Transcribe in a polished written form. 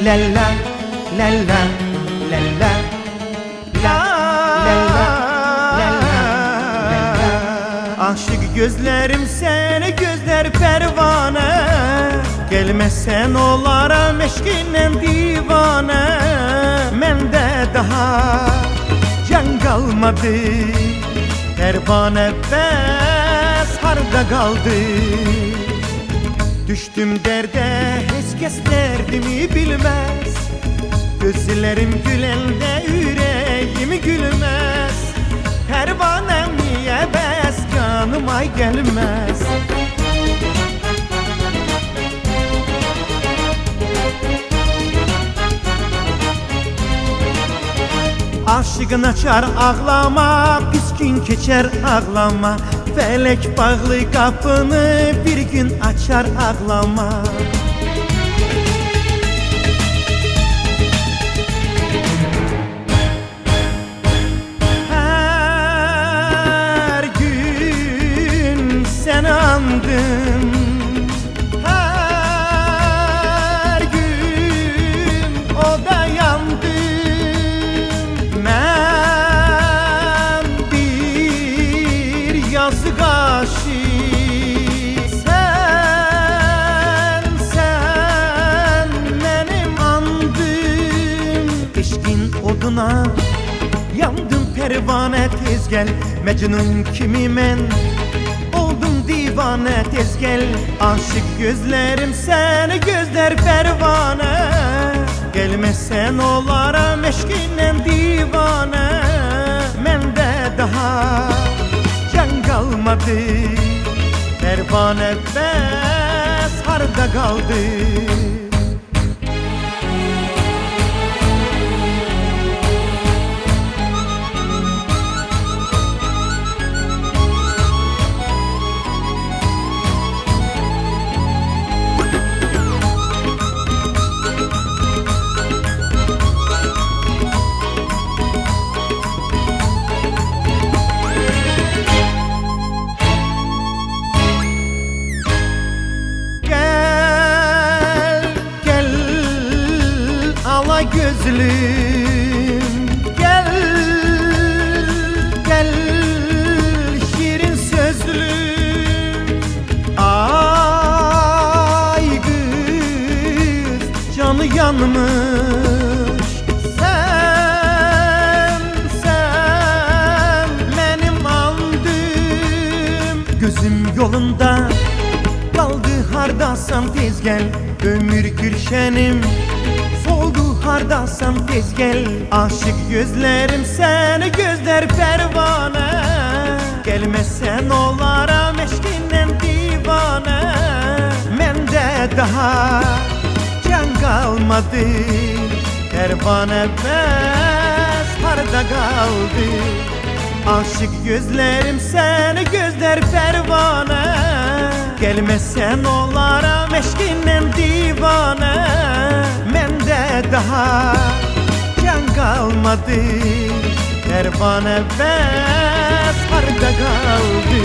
la la la la la la la la la la. Aşık gözlerim seni gözler pervane, gelmesen olaram eşkinden divane. Mende daha can kalmadı, pervane bes harda kaldı. Düştüm derde hiç kes derdimi bilmez, gözlerim gülende yüreğim gülmez. Pervanem niye bes yanıma gelmez. Aşığın açar ağlama, pis gün geçer ağlama. Felek bağlı kapını bir gün açar ağlama. Her gün seni andım, her gün o da yandım. Ben bir yazık aşık, sen benim andım. Eşkin oduna yandım pervane, tez gel. Mecnun kimi men oldum divane, tez gel. Aşık gözlerim seni gözler pervane, gelmesen olaram eşkinden divane. Mende daha can kalmadı, pervane bes harda kaldı. Gözlüm gel, gel şirin sözlüm. Ay kız canı yanmış, sen benim andım. Gözüm yolunda kaldı, hardasan tez gel. Ömür gülşenim soldu, hardasan tez gel. Aşık gözlerim seni gözler pervane, gelmesen olaram eşkinden divane. Mende daha can kalmadı, pervane bes harda kaldı. Aşık gözlerim seni gözler pervane, gelmesen olaram eşkinden divane. Mende daha can kalmadı, pervane bes harda kaldı.